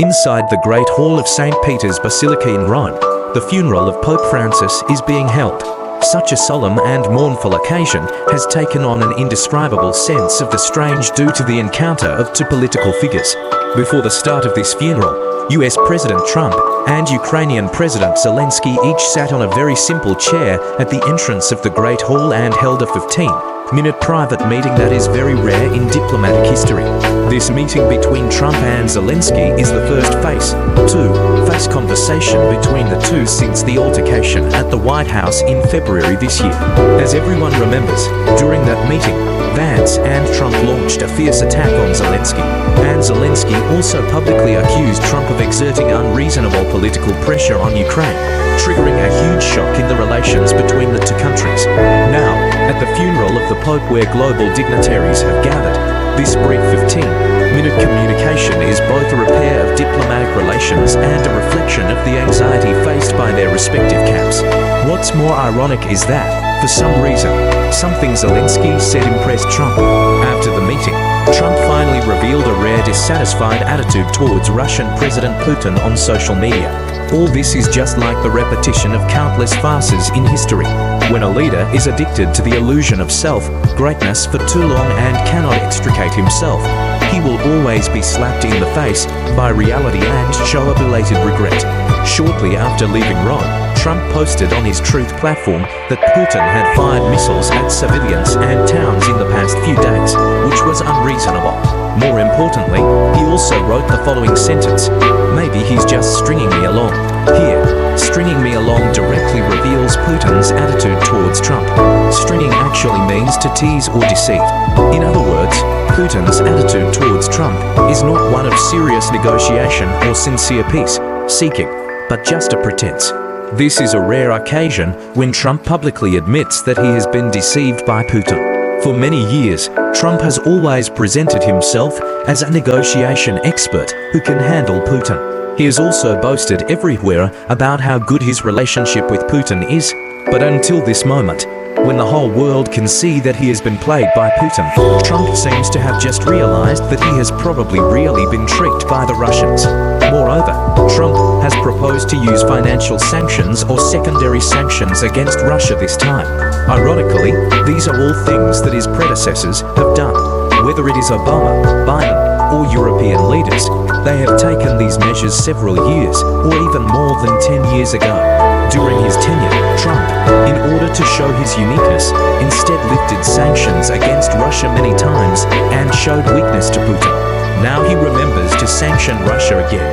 Inside the Great Hall of St. Peter's Basilica in Rome, the funeral of Pope Francis is being held. Such a solemn and mournful occasion has taken on an indescribable sense of the strange due to the encounter of two political figures. Before the start of this funeral, US President Trump and Ukrainian President Zelensky each sat on a very simple chair at the entrance of the Great Hall and held a 15-minute private meeting that is very rare in diplomatic history. This meeting between Trump and Zelensky is the first face-to-face conversation between the two since the altercation at the White House in February this year. As everyone remembers, during that meeting, Vance and Trump launched a fierce attack on Zelensky, and Zelensky also publicly accused Trump of exerting unreasonable political pressure on Ukraine, triggering a huge shock in the relations between the two countries. Now, at the funeral of the Pope where global dignitaries have gathered, this brief 15-minute communication is both a repair of diplomatic relations and a reflection of the anxiety faced by their respective camps. What's more ironic is that, for some reason, something Zelensky said impressed Trump. After the meeting, Trump finally revealed a rare dissatisfied attitude towards Russian President Putin on social media. All this is just like the repetition of countless farces in history. When a leader is addicted to the illusion of self-greatness for too long and cannot extricate himself, he will always be slapped in the face by reality and show a belated regret. Shortly after leaving Rome, Trump posted on his Truth platform that Putin had fired missiles at civilians and towns in the past few days, which was unreasonable. More importantly, he also wrote the following sentence: "Maybe he's just stringing me along." Here, stringing me along directly reveals Putin's attitude towards Trump. Stringing actually means to tease or deceive. In other words, Putin's attitude towards Trump is not one of serious negotiation or sincere peace seeking, but just a pretense. This is a rare occasion when Trump publicly admits that he has been deceived by Putin. For many years, Trump has always presented himself as a negotiation expert who can handle Putin. He has also boasted everywhere about how good his relationship with Putin is, but until this moment, when the whole world can see that he has been played by Putin, Trump seems to have just realized that he has probably really been tricked by the Russians. Moreover, Trump has proposed to use financial sanctions or secondary sanctions against Russia this time. Ironically, these are all things that his predecessors have done. Whether it is Obama, Biden, or European leaders, they have taken these measures several years or even more than 10 years ago. During his tenure, Trump, in order to show his uniqueness, instead lifted sanctions against Russia many times and showed weakness to Putin. Now he remembers to sanction Russia again.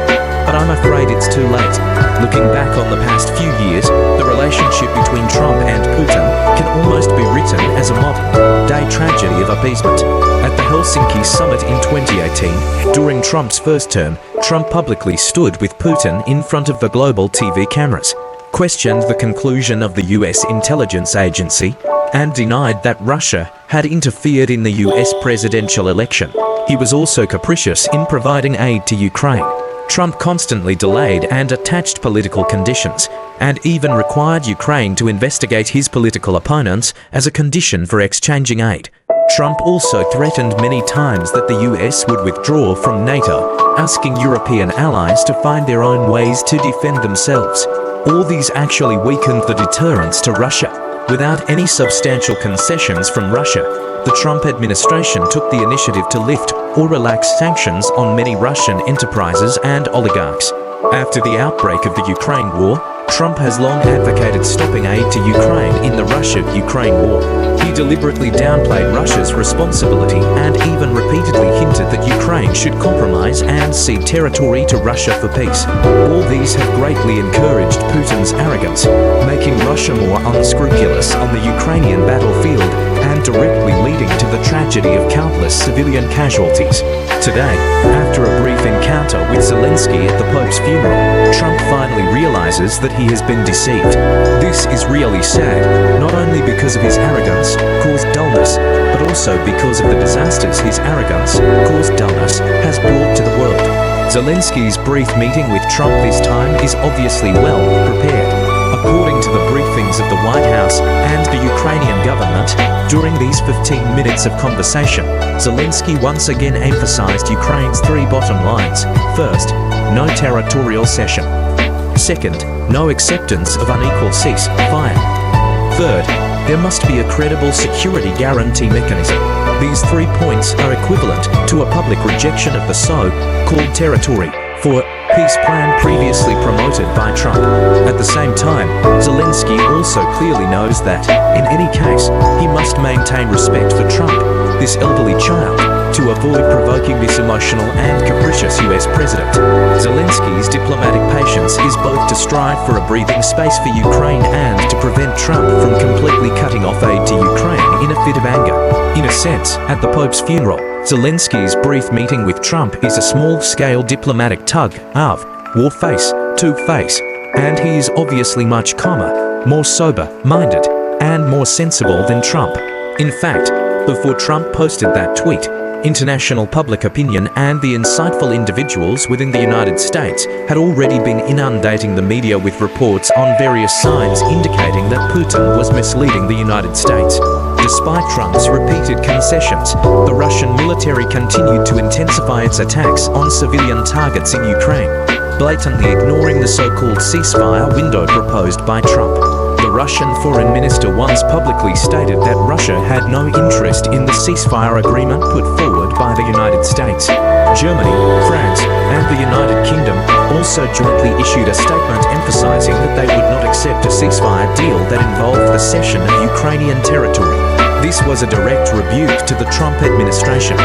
But I'm afraid it's too late. Looking back on the past few years, the relationship between Trump and Putin can almost be written as a modern-day tragedy of appeasement. At the Helsinki summit in 2018, during Trump's first term, Trump publicly stood with Putin in front of the global TV cameras, questioned the conclusion of the US intelligence agency, and denied that Russia had interfered in the US presidential election. He was also capricious in providing aid to Ukraine. Trump constantly delayed and attached political conditions, and even required Ukraine to investigate his political opponents as a condition for exchanging aid. Trump also threatened many times that the US would withdraw from NATO, asking European allies to find their own ways to defend themselves. All these actually weakened the deterrence to Russia. Without any substantial concessions from Russia, the Trump administration took the initiative to lift or relax sanctions on many Russian enterprises and oligarchs. After the outbreak of the Ukraine war, Trump has long advocated stopping aid to Ukraine in the Russia-Ukraine war. He deliberately downplayed Russia's responsibility and even repeatedly hinted that Ukraine should compromise and cede territory to Russia for peace. All these have greatly encouraged Putin's arrogance, making Russia more unscrupulous on the Ukrainian battlefield and directly leading to the tragedy of countless civilian casualties. Today, after a brief encounter with Zelensky at the Pope's funeral, Trump finally realizes that he has been deceived. This is really sad, not only because of his arrogance caused dullness, but also because of the disasters his arrogance caused dullness has brought to the world. Zelensky's brief meeting with Trump this time is obviously well prepared. According to the briefings of the White House and the Ukrainian government, during these 15 minutes of conversation, Zelensky once again emphasized Ukraine's three bottom lines. First, no territorial cession. Second, no acceptance of unequal ceasefire. Third, there must be a credible security guarantee mechanism. These 3 points are equivalent to a public rejection of the so-called territory for peace plan previously promoted by Trump. At the same time, Zelensky also clearly knows that, in any case, he must maintain respect for Trump, this elderly child, to avoid provoking this emotional and capricious US president. Zelensky's diplomatic patience is both to strive for a breathing space for Ukraine and to prevent Trump from completely cutting off aid to Ukraine in a fit of anger. In a sense, at the Pope's funeral, Zelensky's brief meeting with Trump is a small-scale diplomatic tug of war face to face, and he is obviously much calmer, more sober-minded, and more sensible than Trump. In fact, before Trump posted that tweet, international public opinion and the insightful individuals within the United States had already been inundating the media with reports on various signs indicating that Putin was misleading the United States. Despite Trump's repeated concessions, the Russian military continued to intensify its attacks on civilian targets in Ukraine, blatantly ignoring the so-called ceasefire window proposed by Trump. The Russian foreign minister once publicly stated that Russia had no interest in the ceasefire agreement put forward by the United States. Germany, France, and the United Kingdom also jointly issued a statement emphasizing that they would not accept a ceasefire deal that involved the cession of Ukrainian territory. This was a direct rebuke to the Trump administration.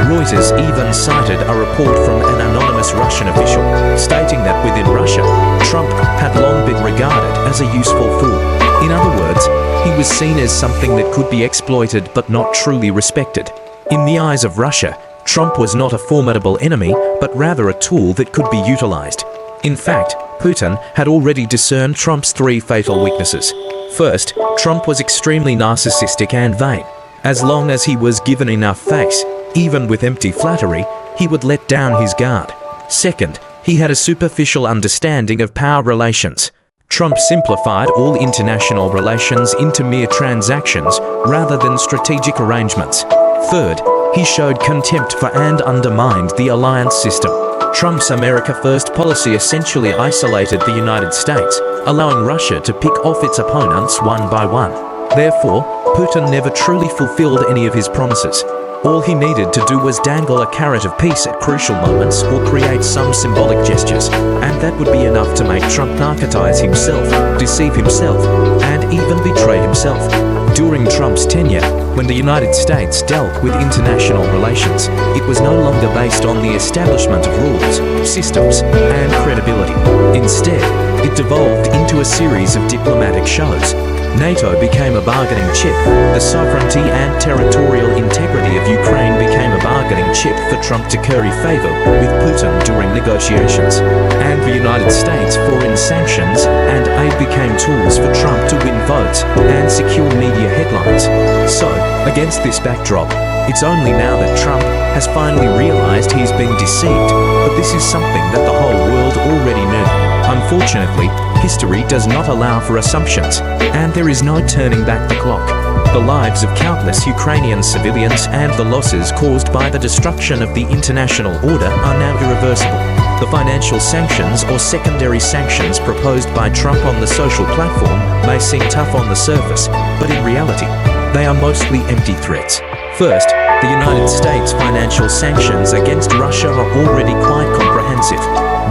Reuters even cited a report from an anonymous Russian official, stating that within Russia, Trump had long been regarded as a useful fool. In other words, he was seen as something that could be exploited but not truly respected. In the eyes of Russia, Trump was not a formidable enemy, but rather a tool that could be utilized. In fact, Putin had already discerned Trump's three fatal weaknesses. First, Trump was extremely narcissistic and vain. As long as he was given enough face, even with empty flattery, he would let down his guard. Second, he had a superficial understanding of power relations. Trump simplified all international relations into mere transactions rather than strategic arrangements. Third, he showed contempt for and undermined the alliance system. Trump's America First policy essentially isolated the United States, allowing Russia to pick off its opponents one by one. Therefore, Putin never truly fulfilled any of his promises. All he needed to do was dangle a carrot of peace at crucial moments or create some symbolic gestures, and that would be enough to make Trump narcotize himself, deceive himself, and even betray himself. During Trump's tenure, when the United States dealt with international relations, it was no longer based on the establishment of rules, systems, and credibility. Instead, it devolved into a series of diplomatic shows. NATO became a bargaining chip, the sovereignty and territorial integrity of Ukraine became a bargaining chip for Trump to curry favor with Putin during negotiations, and the United States' foreign sanctions and aid became tools for Trump to win votes and secure media headlines. So, against this backdrop, it's only now that Trump has finally realized he's been deceived, but this is something that the whole world already knew. Unfortunately, history does not allow for assumptions, and there is no turning back the clock. The lives of countless Ukrainian civilians and the losses caused by the destruction of the international order are now irreversible. The financial sanctions or secondary sanctions proposed by Trump on the social platform may seem tough on the surface, but in reality, they are mostly empty threats. First, the United States' financial sanctions against Russia are already quite comprehensive,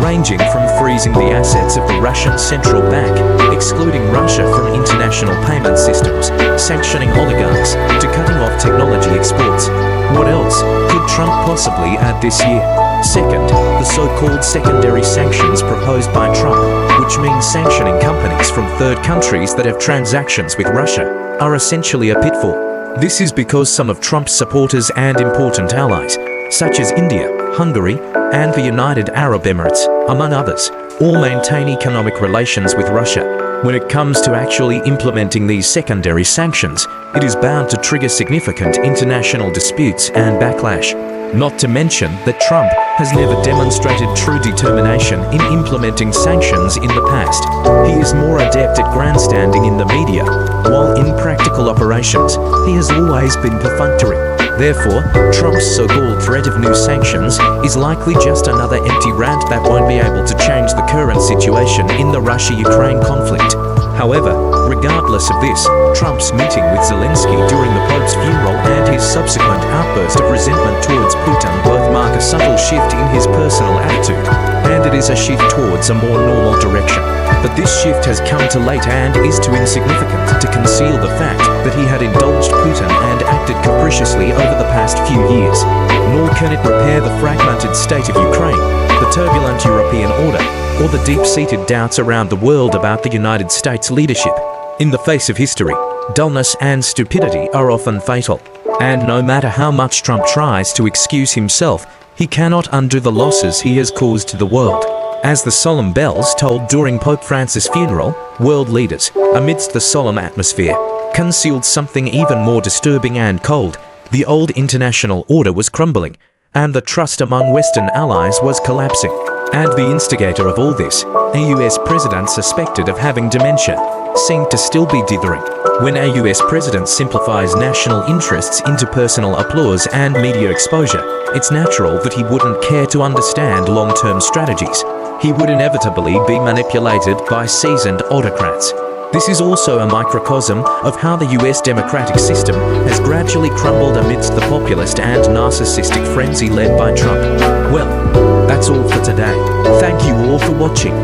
ranging from freezing the assets of the Russian central bank, excluding Russia from international payment systems, sanctioning oligarchs, to cutting off technology exports. What else could Trump possibly add this year? Second, the so-called secondary sanctions proposed by Trump, which means sanctioning companies from third countries that have transactions with Russia, are essentially a pitfall. This is because some of Trump's supporters and important allies, such as India, Hungary, and the United Arab Emirates, among others, all maintain economic relations with Russia. When it comes to actually implementing these secondary sanctions, it is bound to trigger significant international disputes and backlash. Not to mention that Trump has never demonstrated true determination in implementing sanctions in the past. He is more adept at grandstanding in the media, while in practical operations, he has always been perfunctory. Therefore, Trump's so-called threat of new sanctions is likely just another empty rant that won't be able to change the current situation in the Russia-Ukraine conflict. However, regardless of this, Trump's meeting with Zelensky during the Pope's funeral and his subsequent outburst of resentment towards Putin both mark a subtle shift in his personal attitude, and it is a shift towards a more normal direction. But this shift has come too late and is too insignificant to conceal the fact that he had indulged Putin and acted capriciously over the past few years. Nor can it repair the fragmented state of Ukraine, the turbulent European order, or the deep-seated doubts around the world about the United States leadership. In the face of history, dullness and stupidity are often fatal. And no matter how much Trump tries to excuse himself, he cannot undo the losses he has caused to the world. As the solemn bells tolled during Pope Francis' funeral, world leaders, amidst the solemn atmosphere, concealed something even more disturbing and cold. The old international order was crumbling, and the trust among Western allies was collapsing. And the instigator of all this, a US president suspected of having dementia, seemed to still be dithering. When a US president simplifies national interests into personal applause and media exposure, it's natural that he wouldn't care to understand long-term strategies. He would inevitably be manipulated by seasoned autocrats. This is also a microcosm of how the US democratic system has gradually crumbled amidst the populist and narcissistic frenzy led by Trump. Well, that's all for today. Thank you all for watching.